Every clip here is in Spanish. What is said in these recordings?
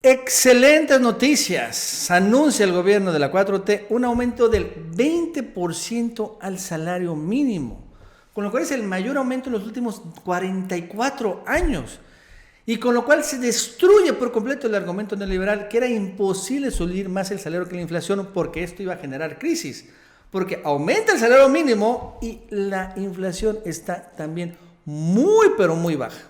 Excelentes noticias. Anuncia el gobierno de la 4T un aumento del 20% al salario mínimo, con lo cual es el mayor aumento en los últimos 44 años. Y con lo cual se destruye por completo el argumento neoliberal que era imposible subir más el salario que la inflación porque esto iba a generar crisis. Porque aumenta el salario mínimo y la inflación está también muy pero muy baja.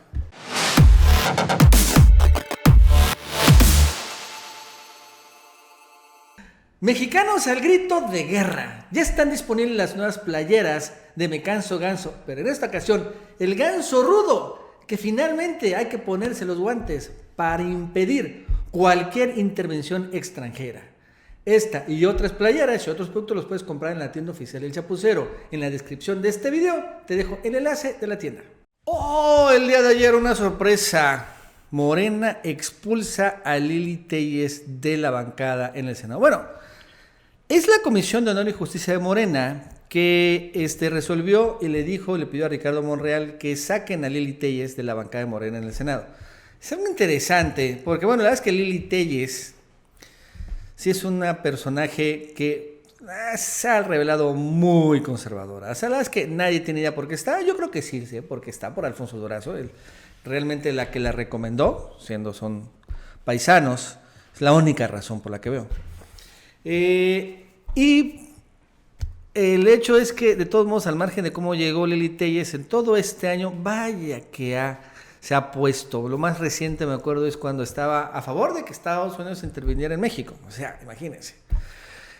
Mexicanos al grito de guerra. Ya están disponibles las nuevas playeras de Me Canso Ganso, pero en esta ocasión el ganso rudo, que finalmente hay que ponerse los guantes para impedir cualquier intervención extranjera. Esta y otras playeras y otros productos los puedes comprar en la tienda oficial El Chapucero. En la descripción de este video te dejo el enlace de la tienda. Oh, el día de ayer una sorpresa. Morena expulsa a Lili Téllez de la bancada en el Senado. Bueno, es la Comisión de Honor y Justicia de Morena que resolvió y le pidió a Ricardo Monreal que saquen a Lili Téllez de la bancada de Morena en el Senado. Es algo interesante, porque bueno, la verdad es que Lili Téllez sí es una personaje que se ha revelado muy conservadora. O sea, la verdad es que nadie tiene idea por qué está. Yo creo que sí, porque está por Alfonso Durazo, realmente la que la recomendó, son paisanos, es la única razón por la que veo. Y el hecho es que, de todos modos, al margen de cómo llegó Lili Téllez en todo este año, vaya que se ha puesto. Lo más reciente, me acuerdo, es cuando estaba a favor de que Estados Unidos interviniera en México. O sea, imagínense.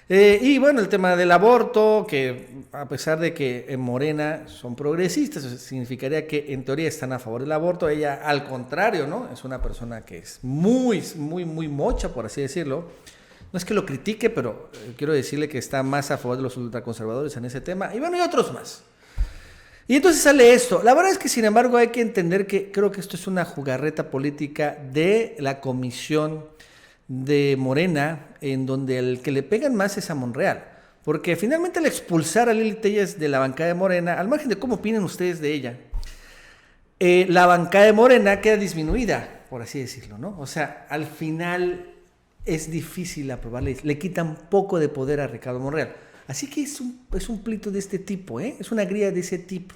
Y bueno, el tema del aborto, que a pesar de que en Morena son progresistas, eso significaría que en teoría están a favor del aborto. Ella, al contrario, ¿no? Es una persona que es muy mocha, por así decirlo. No es que lo critique, pero quiero decirle que está más a favor de los ultraconservadores en ese tema. Y bueno, y otros más. Y entonces sale esto. La verdad es que, sin embargo, hay que entender que creo que esto es una jugarreta política de la Comisión de Morena, en donde el que le pegan más es a Monreal. Porque finalmente al expulsar a Lili Téllez de la bancada de Morena, al margen de cómo opinan ustedes de ella, la bancada de Morena queda disminuida, por así decirlo, ¿no? O sea, al final es difícil aprobarle, le quitan poco de poder a Ricardo Monreal. Así que es un pleito de este tipo, es una grilla de ese tipo,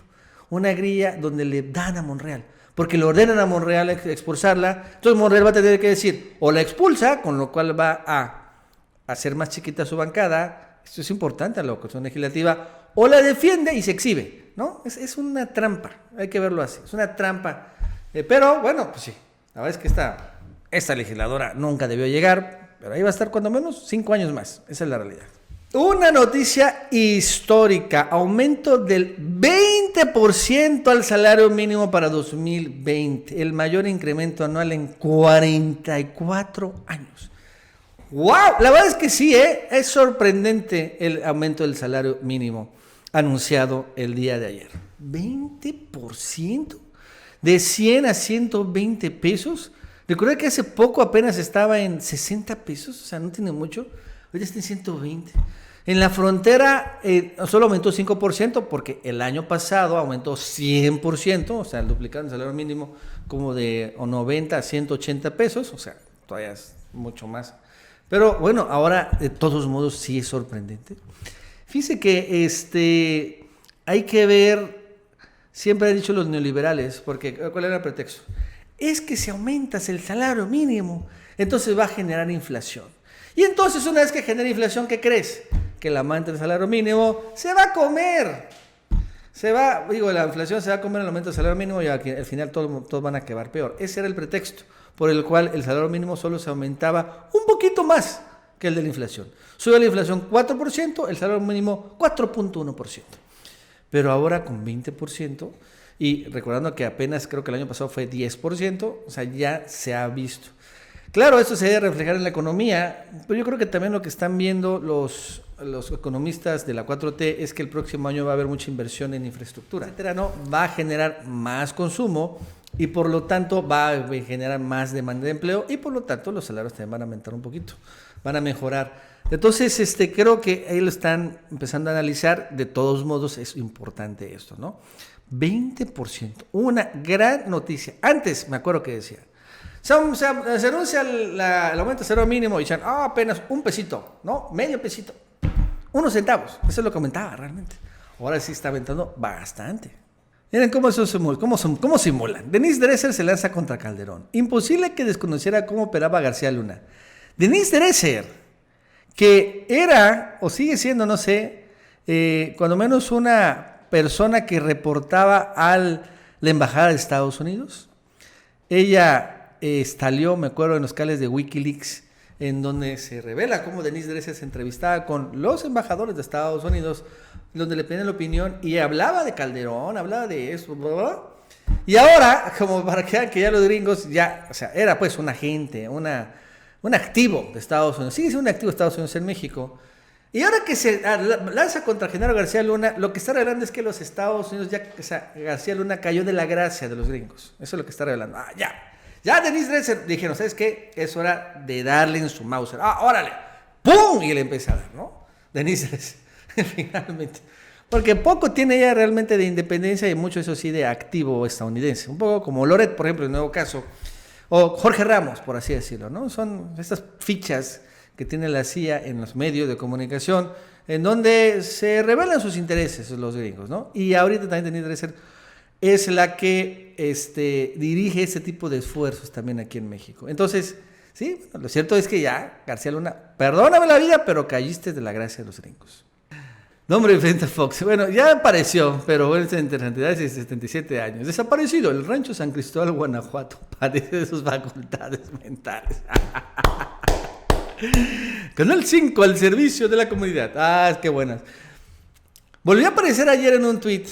una grilla donde le dan a Monreal, porque le ordenan a Monreal expulsarla. Entonces Monreal va a tener que decir, o la expulsa, con lo cual va a hacer más chiquita su bancada, esto es importante a la cuestión legislativa, o la defiende y se exhibe, ¿no? Es una trampa, hay que verlo así, es una trampa. Pero bueno, pues sí, la verdad es que esta legisladora nunca debió llegar, pero ahí va a estar cuando menos 5 años más, esa es la realidad. Una noticia histórica, aumento del 20% al salario mínimo para 2020, el mayor incremento anual en 44 años. ¡Wow! La verdad es que sí, es sorprendente el aumento del salario mínimo anunciado el día de ayer. 20%, de 100 a 120 pesos. Recuerda que hace poco apenas estaba en 60 pesos, o sea, no tiene mucho. Ahorita está en 120. En la frontera solo aumentó 5% porque el año pasado aumentó 100%, o sea, duplicando el salario mínimo como de 90 a 180 pesos, o sea, todavía es mucho más. Pero bueno, ahora de todos modos sí es sorprendente. Fíjese que hay que ver, siempre han dicho los neoliberales, porque ¿cuál era el pretexto? Es que si aumentas el salario mínimo, entonces va a generar inflación. Y entonces una vez que genera inflación, ¿qué crees? Que el aumento del salario mínimo se va a comer. La inflación se va a comer el aumento del salario mínimo y al final todos van a quedar peor. Ese era el pretexto por el cual el salario mínimo solo se aumentaba un poquito más que el de la inflación. Sube la inflación 4%, el salario mínimo 4.1%. Pero ahora con 20%, y recordando que apenas creo que el año pasado fue 10%, o sea, ya se ha visto. Claro, esto se debe reflejar en la economía, pero yo creo que también lo que están viendo los economistas de la 4T es que el próximo año va a haber mucha inversión en infraestructura, etcétera, ¿no? Va a generar más consumo y por lo tanto va a generar más demanda de empleo y por lo tanto los salarios también van a aumentar un poquito, van a mejorar. Entonces, creo que ahí lo están empezando a analizar. De todos modos, es importante esto, ¿no? 20%, una gran noticia. Antes, me acuerdo que decía, Se anuncia el aumento de salario mínimo y dicen, apenas un pesito, ¿no? Medio pesito. Unos centavos. Eso es lo que aumentaba realmente. Ahora sí está aumentando bastante. Miren cómo simulan. Denise Dresser se lanza contra Calderón. Imposible que desconociera cómo operaba García Luna. Denise Dresser, que era, o sigue siendo, no sé, cuando menos una persona que reportaba a la Embajada de Estados Unidos. Ella salió, me acuerdo, en los canales de Wikileaks, en donde se revela cómo Denise Dresser se entrevistaba con los embajadores de Estados Unidos, donde le pedían la opinión y hablaba de Calderón, hablaba de eso, bla, bla, bla. Y ahora, como para que vean que ya los gringos, era pues un agente, un activo de Estados Unidos, sigue siendo un activo de Estados Unidos en México. Y ahora que se lanza contra Genaro García Luna, lo que está revelando es que los Estados Unidos, García Luna cayó de la gracia de los gringos. Eso es lo que está revelando. Ya Denise Dresser, dijeron, ¿sabes qué? Es hora de darle en su Mauser. ¡Órale! ¡Pum! Y le empieza a dar, ¿no? Denise Dresser, finalmente. Porque poco tiene ella realmente de independencia y mucho, eso sí, de activo estadounidense. Un poco como Loret, por ejemplo, en el nuevo caso. O Jorge Ramos, por así decirlo, ¿no? Son estas fichas que tiene la CIA en los medios de comunicación, en donde se revelan sus intereses los gringos, ¿no? Y ahorita también Denise Dresser es la que dirige este tipo de esfuerzos también aquí en México. Entonces, sí, lo cierto es que ya, García Luna, perdóname la vida, pero caíste de la gracia de los gringos. Nombre diferente a Fox. Bueno, ya apareció, pero bueno, es interesante, de 77 años. Desaparecido, el rancho San Cristóbal, Guanajuato, padece de sus facultades mentales. Canal 5 al servicio de la comunidad. Qué buenas. Volvió a aparecer ayer en un tuit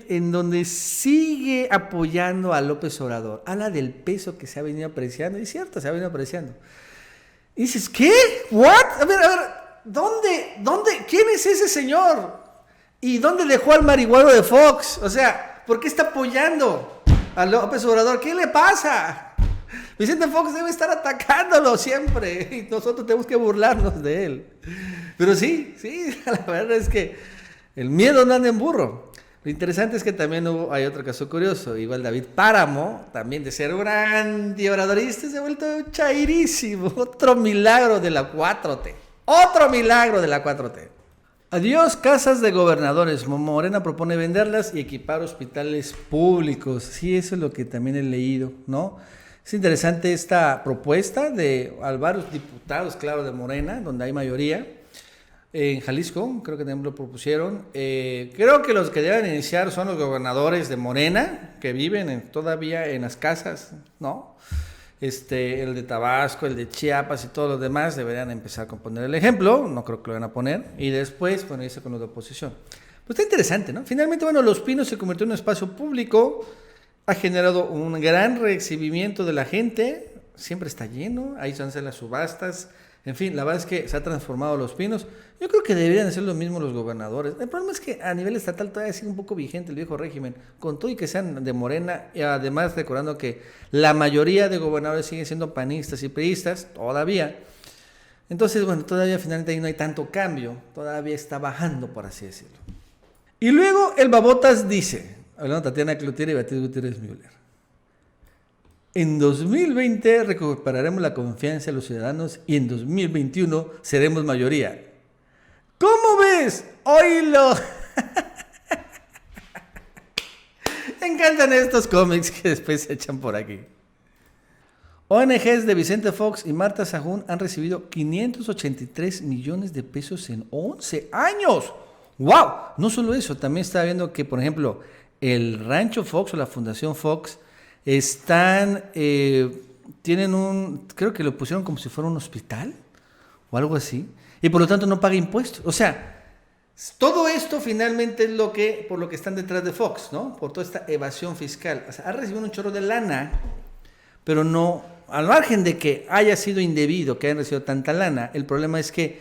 en donde sigue apoyando a López Obrador. Habla del peso que se ha venido apreciando. Y es cierto, se ha venido apreciando. Y dices, ¿qué? ¿What? A ver, ¿dónde? ¿Quién es ese señor? ¿Y dónde dejó al marihuano de Fox? O sea, ¿por qué está apoyando a López Obrador? ¿Qué le pasa? Vicente Fox debe estar atacándolo siempre y nosotros tenemos que burlarnos de él. Pero sí, la verdad es que el miedo no anda en burro. Lo interesante es que también hay otro caso curioso. Igual David Páramo, también de ser un antiobradorista, se ha vuelto chairísimo. Otro milagro de la 4T. Adiós casas de gobernadores. Morena propone venderlas y equipar hospitales públicos. Sí, eso es lo que también he leído, ¿no? Es interesante esta propuesta de varios diputados, claro, de Morena, donde hay mayoría. En Jalisco, creo que también lo propusieron. Creo que los que deben iniciar son los gobernadores de Morena, que viven todavía en las casas, ¿no? El de Tabasco, el de Chiapas y todos los demás deberían empezar con poner el ejemplo. No creo que lo van a poner. Y después, bueno, irse con los de oposición. Pues está interesante, ¿no? Finalmente, bueno, Los Pinos se convirtió en un espacio público. Ha generado un gran recibimiento de la gente, siempre está lleno, ahí se hacen las subastas, en fin, la verdad es que se ha transformado Los Pinos. Yo creo que deberían hacer lo mismo los gobernadores. El problema es que a nivel estatal todavía sigue un poco vigente el viejo régimen, con todo y que sean de Morena, y además recordando que la mayoría de gobernadores siguen siendo panistas y priistas, todavía. Entonces, bueno, todavía finalmente ahí no hay tanto cambio, todavía está bajando, por así decirlo. Y luego el Babotas dice, hablando de Tatiana Cloutier y Beatriz Gutiérrez Müller, en 2020 recuperaremos la confianza de los ciudadanos y en 2021 seremos mayoría. ¿Cómo ves? ¡Oílo! Me encantan estos cómics que después se echan por aquí. ONGs de Vicente Fox y Marta Sahún han recibido 583 millones de pesos en 11 años. ¡Wow! No solo eso, también estaba viendo que, por ejemplo, el Rancho Fox o la Fundación Fox tienen creo que lo pusieron como si fuera un hospital o algo así, y por lo tanto no paga impuestos. O sea, todo esto finalmente es por lo que están detrás de Fox, ¿no? Por toda esta evasión fiscal. O sea, ha recibido un chorro de lana, pero no, al margen de que haya sido indebido que hayan recibido tanta lana, el problema es que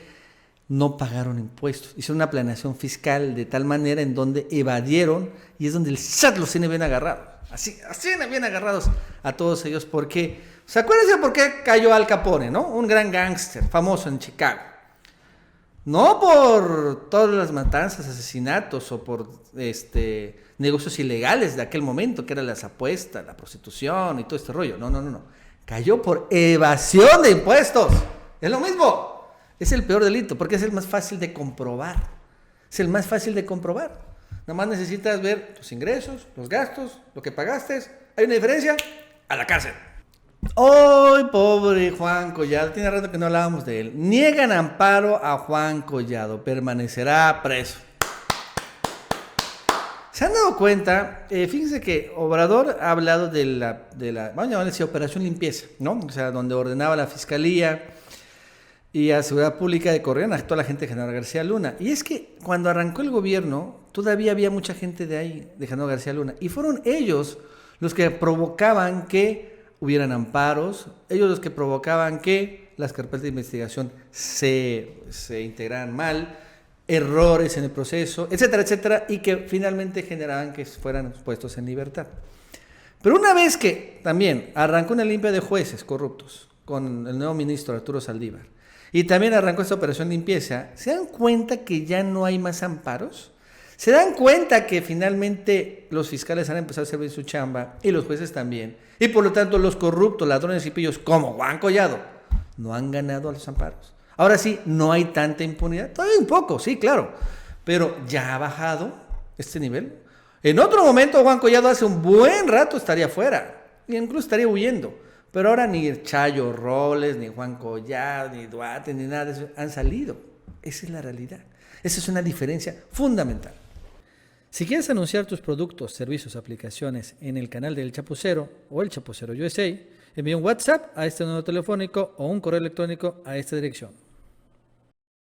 no pagaron impuestos. Hicieron una planeación fiscal de tal manera en donde evadieron, y es donde el SAT los tiene bien agarrados. Así bien agarrados a todos ellos. Porque, ¿se acuerdan por qué cayó Al Capone, no? Un gran gángster famoso en Chicago. No por todas las matanzas, asesinatos o por negocios ilegales de aquel momento, que eran las apuestas, la prostitución y todo este rollo. No, no, no, no. Cayó por evasión de impuestos. Es lo mismo. Es el peor delito porque es el más fácil de comprobar. Es el más fácil de comprobar. Nada más necesitas ver tus ingresos, los gastos, lo que pagaste. ¿Hay una diferencia? A la cárcel. ¡Ay, pobre Juan Collado! Tiene rato que no hablábamos de él. Niegan amparo a Juan Collado. Permanecerá preso. ¿Se han dado cuenta? Fíjense que Obrador ha hablado de la vamos a llamarle así, operación limpieza, ¿no? O sea, donde ordenaba la Fiscalía y a Seguridad Pública de correr a toda la gente de Genaro García Luna. Y es que cuando arrancó el gobierno, todavía había mucha gente de ahí, de Genaro García Luna. Y fueron ellos los que provocaban que hubieran amparos, ellos los que provocaban que las carpetas de investigación se integraran mal, errores en el proceso, etcétera, etcétera, y que finalmente generaban que fueran puestos en libertad. Pero una vez que también arrancó una limpia de jueces corruptos con el nuevo ministro Arturo Saldívar, y también arrancó esta operación de limpieza, ¿se dan cuenta que ya no hay más amparos? ¿Se dan cuenta que finalmente los fiscales han empezado a hacer bien su chamba y los jueces también? Y por lo tanto los corruptos, ladrones y pillos como Juan Collado no han ganado a los amparos. Ahora sí, no hay tanta impunidad. Todavía un poco, sí, claro. Pero ya ha bajado este nivel. En otro momento Juan Collado hace un buen rato estaría fuera. E incluso estaría huyendo. Pero ahora ni Chayo Robles, ni Juan Collado, ni Duarte, ni nada de eso han salido. Esa es la realidad. Esa es una diferencia fundamental. Si quieres anunciar tus productos, servicios, aplicaciones en el canal del Chapucero o el Chapucero USA, envía un WhatsApp a este número telefónico o un correo electrónico a esta dirección.